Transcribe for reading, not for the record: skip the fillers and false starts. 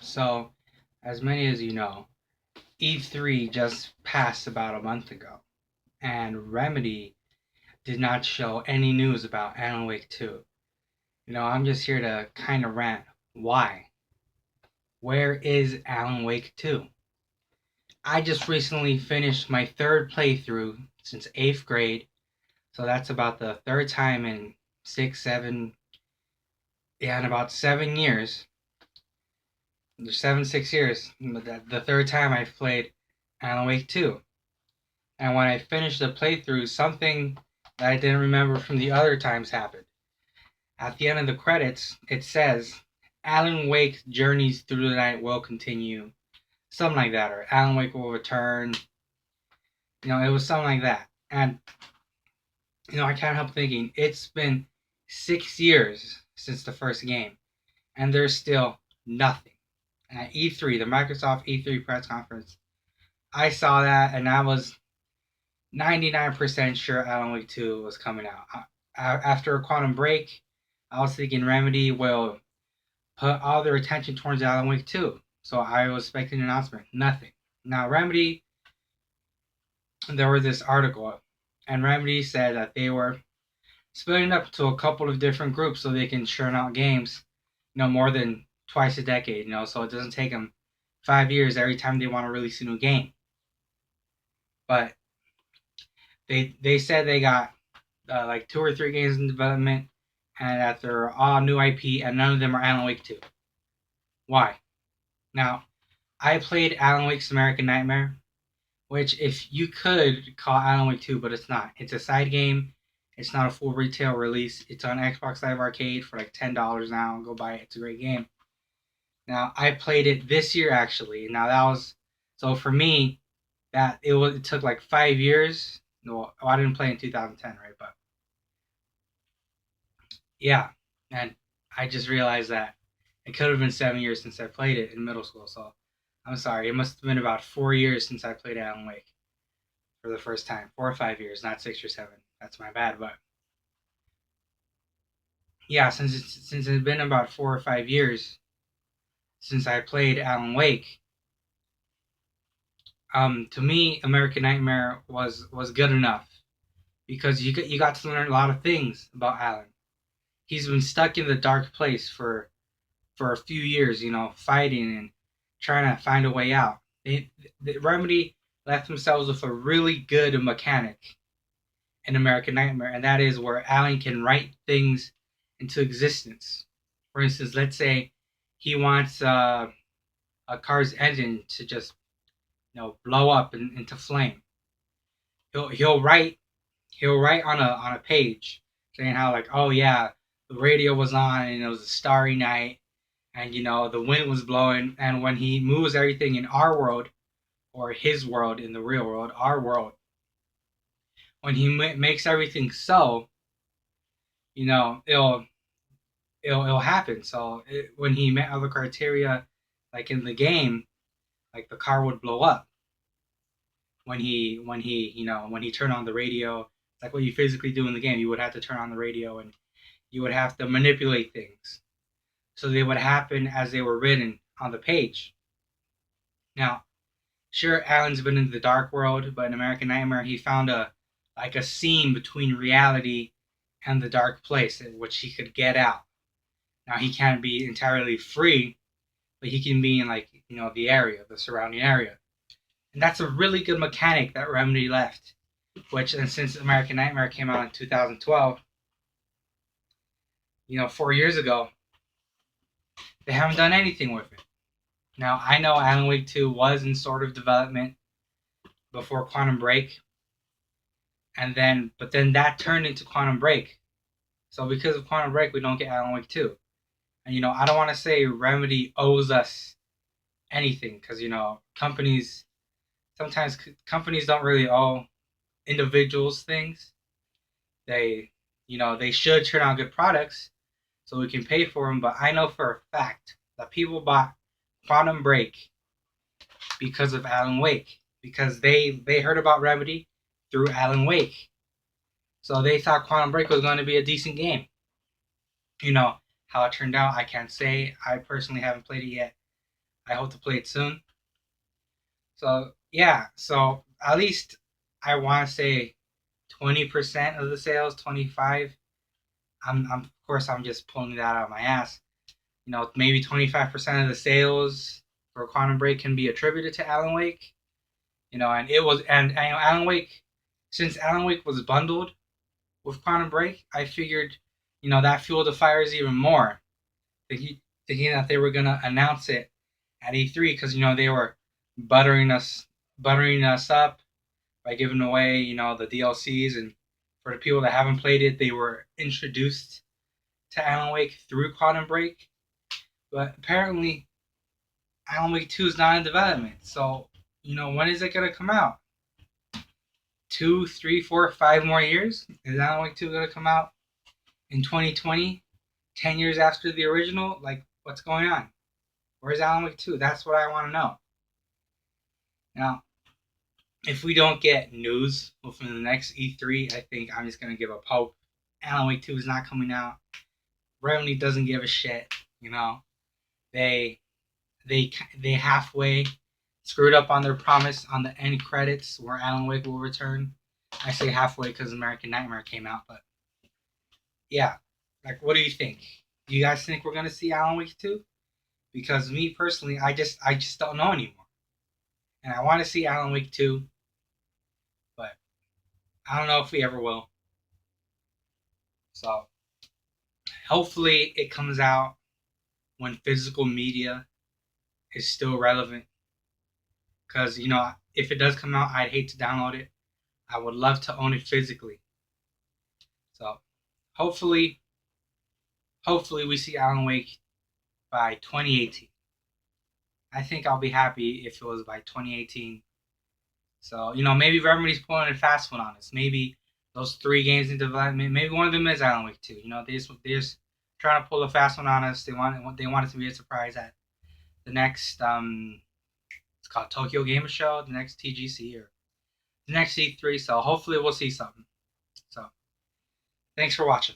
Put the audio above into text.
So, as many as you know, E3 just passed about a month ago, and Remedy did not show any news about Alan Wake 2. I'm just here to kind of rant. Why? Where is Alan Wake 2? I just recently finished my third playthrough since 8th grade, so that's about the third time in 7 years. There's 6 years, but the third time I've played Alan Wake 2. And when I finished the playthrough, something that I didn't remember from the other times happened. At the end of the credits, it says, Alan Wake's journeys through the night will continue. Something like that, or Alan Wake will return. It was something like that. And, I can't help thinking, it's been 6 years since the first game, and there's still nothing. And at E3, the Microsoft E3 press conference, I saw that, and I was 99% sure Alan Wake 2 was coming out. After Quantum Break, I was thinking Remedy will put all their attention towards Alan Wake 2. So I was expecting an announcement. Nothing. Now, Remedy, there was this article, and Remedy said that they were splitting up to a couple of different groups so they can churn out games, more than twice a decade, so it doesn't take them 5 years every time they want to release a new game. But they said they got like 2 or 3 games in development, and that they're all new IP, and none of them are Alan Wake 2. Why? Now, I played Alan Wake's American Nightmare, which if you could call Alan Wake 2, but it's not. It's a side game. It's not a full retail release. It's on Xbox Live Arcade for like $10 now. Go buy it. It's a great game. Now, I played it this year actually. Now that was so for me that it took like 5 years. No, I didn't play in 2010, right? But yeah, and I just realized that it could have been 7 years since I played it in middle school. So I'm sorry. It must have been about 4 years since I played Alan Wake for the first time. 4 or 5 years, not 6 or 7. That's my bad. But yeah, since it's been about 4 or 5 years since I played Alan Wake, to me, American Nightmare was good enough because you got to learn a lot of things about Alan. He's been stuck in the dark place for a few years, fighting and trying to find a way out. The Remedy left themselves with a really good mechanic in American Nightmare, and that is where Alan can write things into existence. For instance, let's say he wants a car's engine to just blow up into flame. He'll write on a page saying how, like, oh yeah, the radio was on and it was a starry night, and the wind was blowing, and when he moves everything in our world, or his world in the real world, our world, when he makes everything so, it'll happen. So when he met other criteria, like in the game, like the car would blow up when he turned on the radio. Like what you physically do in the game, you would have to turn on the radio and you would have to manipulate things so they would happen as they were written on the page. Now, sure, Alan's been in the dark world, but in American Nightmare, he found a seam between reality and the dark place in which he could get out. Now, he can't be entirely free, but he can be in the area, the surrounding area. And that's a really good mechanic that Remedy left, which, and since American Nightmare came out in 2012, 4 years ago, they haven't done anything with it. Now, I know Alan Wake 2 was in sort of development before Quantum Break, but then that turned into Quantum Break. So because of Quantum Break, we don't get Alan Wake 2. And, I don't want to say Remedy owes us anything, because, sometimes companies don't really owe individuals things. They should turn out good products so we can pay for them. But I know for a fact that people bought Quantum Break because of Alan Wake, because they heard about Remedy through Alan Wake. So they thought Quantum Break was going to be a decent game. How it turned out, I can't say. I personally haven't played it yet. I hope to play it soon. So yeah, so at least I want to say 20% of the sales, 25. I'm of course I'm just pulling that out of my ass. Maybe 25% of the sales for Quantum Break can be attributed to Alan Wake. And it was and Alan Wake, since Alan Wake was bundled with Quantum Break, I figured, that fueled the fires even more. Thinking that they were gonna announce it at E3 because they were buttering us buttering us up by giving away the DLCs, and for the people that haven't played it, they were introduced to Alan Wake through Quantum Break. But apparently, Alan Wake 2 is not in development. So, when is it gonna come out? 2, 3, 4, 5 more years? Is Alan Wake 2 gonna come out in 2020? 10 years after the original? Like, what's going on? Where's Alan Wake 2? That's what I want to know. Now, if we don't get news within the next E3, I think I'm just going to give up hope. Alan Wake 2 is not coming out. Remedy doesn't give a shit. They they halfway screwed up on their promise on the end credits where Alan Wake will return. I say halfway because American Nightmare came out, but yeah. Like, what do you think? Do you guys think we're going to see Alan Wake 2? Because me personally, I just don't know anymore. And I want to see Alan Wake 2, but I don't know if we ever will. So hopefully it comes out when physical media is still relevant. Because, if it does come out, I'd hate to download it. I would love to own it physically. So hopefully, we see Alan Wake by 2018. I think I'll be happy if it was by 2018. So, maybe Remedy's pulling a fast one on us. Maybe those 3 games in development, maybe one of them is Alan Wake 2. They're just trying to pull a fast one on us. They want it to be a surprise at the next it's called Tokyo Game Show, the next TGC, or the next E3. So hopefully we'll see something. So thanks for watching.